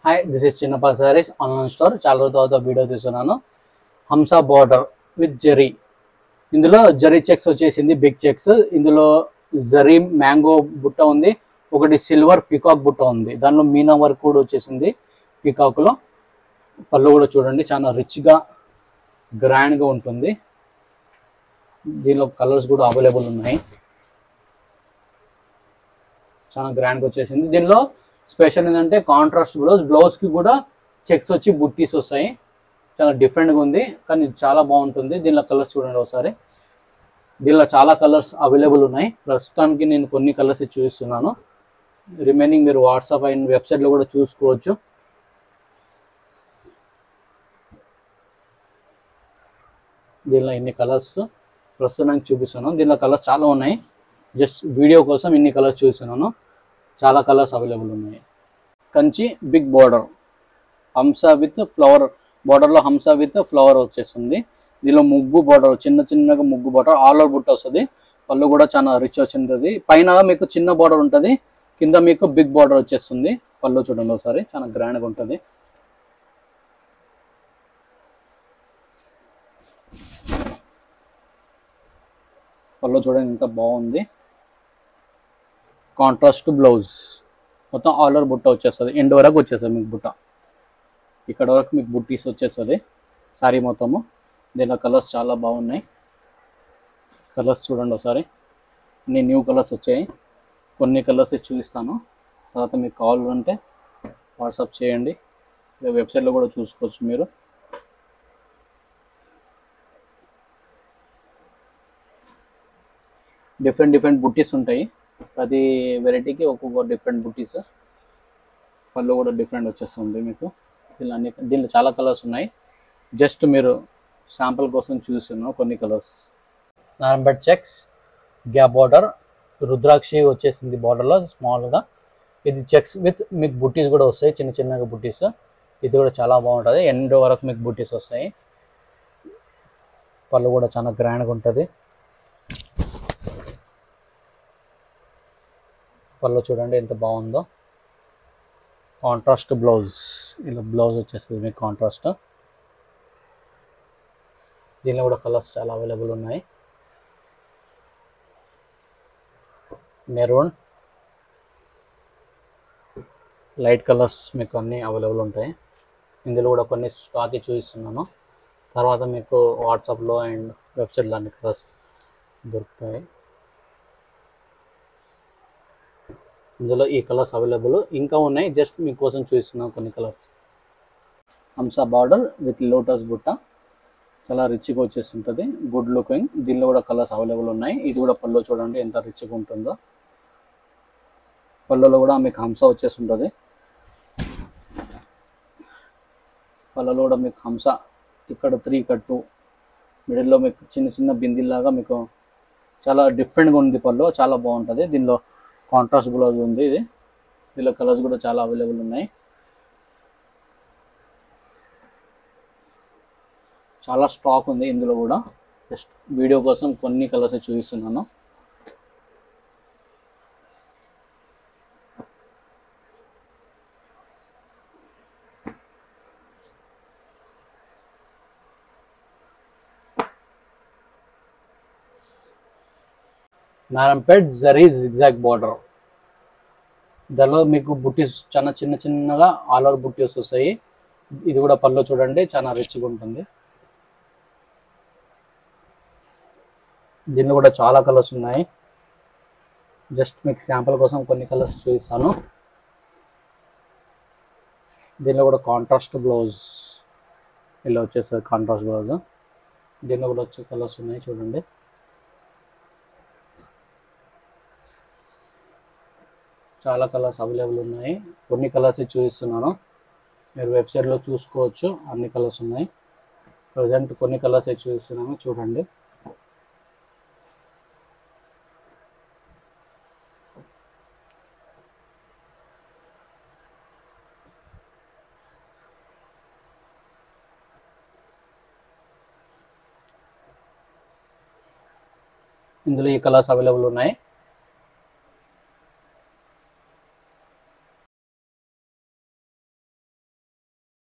Hi, this is చిన్నప్ప saris online store. చాలా రోజుల తర్వాత వీడియో తీస్తున్నాను. Hamsa border with zari. ఇందులో జరీ చెక్స్ వచ్చేసింది, బిగ్ చెక్స్. ఇందులో జరీ మ్యాంగో బుట్ట ఉంది, ఒకటి సిల్వర్ పీకాక్ బుట్ట ఉంది. దానిలో మీనా వర్క్ కూడా వచ్చేసింది పీకాక్లో. పళ్ళు కూడా చూడండి, చాలా రిచ్గా గ్రాండ్గా ఉంటుంది. దీనిలో కలర్స్ కూడా అవైలబుల్ ఉన్నాయి. చాలా గ్రాండ్గా వచ్చేసింది. దీనిలో స్పెషల్ ఏంటంటే కాంట్రాస్ట్ బ్లౌజ్కి కూడా చెక్స్ వచ్చి బుట్టీస్ వస్తాయి. చాలా డిఫరెంట్గా ఉంది, కానీ చాలా బాగుంటుంది. దీనిలో కలర్స్ చూడండి ఒకసారి. దీనిలో చాలా కలర్స్ అవైలబుల్ ఉన్నాయి. ప్రస్తుతానికి నేను కొన్ని కలర్స్ చూపిస్తున్నాను. రిమైనింగ్ మీరు వాట్సాప్ అండ్ వెబ్సైట్లో కూడా చూసుకోవచ్చు. దీనిలో ఇన్ని కలర్స్ ప్రస్తుతానికి చూపిస్తున్నాను. దీనిలో కలర్స్ చాలా ఉన్నాయి. జస్ట్ వీడియో కోసం ఇన్ని కలర్స్ చూపిస్తున్నాను. చాలా కలర్స్ అవైలబుల్ ఉన్నాయి. కంచి బిగ్ బార్డర్, హంస విత్ ఫ్లవర్ బార్డర్లో హంస విత్ ఫ్లవర్ వచ్చేస్తుంది. దీనిలో ముగ్గు బార్డర్, చిన్నగా ముగ్గు బార్డర్, ఆల్ ఓవర్ బుట్ట వస్తుంది. పళ్ళు కూడా చాలా రిచ్ వచ్చింటుంది. పైన మీకు చిన్న బార్డర్ ఉంటుంది, కింద మీకు బిగ్ బార్డర్ వచ్చేస్తుంది. పళ్ళు చూడండి ఒకసారి, చాలా గ్రాండ్గా ఉంటుంది. పళ్ళు చూడండి ఎంత బాగుంది. కాంట్రాస్ట్ బ్లౌజ్, మొత్తం ఆల్ ఓవర్ బుట్ట వచ్చేస్తుంది. ఎండ్ వరకు వచ్చేస్తుంది మీకు బుట్ట. ఇక్కడ వరకు మీకు బుట్టీస్ వచ్చేస్తుంది శారీ మొత్తము. దీనిలో కలర్స్ చాలా బాగున్నాయి. కలర్స్ చూడండి ఒకసారి. అన్ని న్యూ కలర్స్ వచ్చాయి. కొన్ని కలర్స్ చూపిస్తాను, తర్వాత మీకు కావాలంటే వాట్సాప్ చేయండి. వెబ్సైట్లో కూడా చూసుకోవచ్చు మీరు. డిఫరెంట్ బుట్టీస్ ఉంటాయి. ప్రతి వెరైటీకి ఒక్కొక్క డిఫరెంట్ బుట్టీస్. పళ్ళు కూడా డిఫరెంట్ వచ్చేస్తుంది మీకు. దీనిలో చాలా కలర్స్ ఉన్నాయి. జస్ట్ మీరు శాంపుల్ కోసం చూస్తున్నాను కొన్ని colours. నారంబెట్ checks, gap border, Rudrakshi వచ్చేసింది బార్డర్లో స్మాల్గా. ఇది చెక్స్ విత్ మీకు బుట్టీస్ కూడా వస్తాయి, చిన్నగా బుట్టీస్. ఇది కూడా చాలా బాగుంటుంది. ఎండ్ వరకు మీకు బుట్టీస్ వస్తాయి. పళ్ళు కూడా చాలా గ్రాండ్గా ఉంటుంది. పళ్ళు చూడండి ఎంత బాగుందో. కాంట్రాస్ట్ బ్లౌజ్, ఇలా బ్లౌజ్ వచ్చేస్తుంది మీకు కాంట్రాస్ట్. దీనిలో కూడా కలర్స్ చాలా అవైలబుల్ ఉన్నాయి. మెరూన్, లైట్ కలర్స్ మీకు అన్నీ అవైలబుల్ ఉంటాయి. ఇందులో కూడా కొన్ని స్టాక్ చూపిస్తున్నాను. తర్వాత మీకు వాట్సాప్లో అండ్ వెబ్సైట్లో అన్ని కలర్స్ దొరుకుతాయి. ఇందులో ఈ కలర్స్ అవైలబుల్ ఇంకా ఉన్నాయి. జస్ట్ మీకోసం చూపిస్తున్నాను కొన్ని colours. Hamsa border with lotus బుట్ట, చాలా రిచ్గా వచ్చేస్తుంటుంది, గుడ్ లుకింగ్. దీనిలో కూడా కలర్స్ అవైలబుల్ ఉన్నాయి. ఇది కూడా పళ్ళు చూడండి ఎంత రిచ్గా ఉంటుందో. పళ్ళులో కూడా మీకు హంస వచ్చేస్తుంటుంది. పళ్ళలో కూడా మీకు హంస, ఇక్కడ 3 కట్టు, మిడిల్లో మీకు చిన్న బిందీలాగా మీకు చాలా డిఫరెంట్గా ఉంది. పళ్ళు చాలా బాగుంటుంది. దీనిలో కాంట్రాస్ట్ బ్లౌజ్ ఉంది. దీనిలో కలర్స్ కూడా చాలా అవైలబుల్ ఉన్నాయి. చాలా స్టాక్ ఉంది ఇందులో కూడా. జస్ట్ వీడియో కోసం కొన్ని కలర్స్ చూపిస్తున్నాను. నారంపేట్ జరీ జిగ్జాగ్ బార్డర్, దానిలో మీకు బుట్టీస్ చాలా చిన్నగా ఆల్ ఓవర్ బుట్టీస్ వస్తాయి. ఇది కూడా పళ్ళు చూడండి చాలా రిచ్గా ఉంటుంది. దీనిలో కూడా చాలా కలర్స్ ఉన్నాయి. జస్ట్ మీకు శాంపుల్ కోసం కొన్ని కలర్స్ చూపిస్తాను. దీనిలో కూడా కాంట్రాస్ట్ బ్లౌజ్, ఇలా వచ్చేస్తుంది కాంట్రాస్ట్ బ్లౌజ్. దీనిలో కూడా వచ్చే కలర్స్ ఉన్నాయి చూడండి. చాలా కలర్స్ అవైలబుల్ ఉన్నాయి. కొన్ని కలర్స్ చూపిస్తున్నాను, మీరు వెబ్సైట్లో చూసుకోవచ్చు. అన్ని కలర్స్ ఉన్నాయి. ప్రజెంట్ కొన్ని కలర్స్ చూపిస్తున్నాను చూడండి. ఇందులో ఈ కలర్స్ అవైలబుల్ ఉన్నాయి.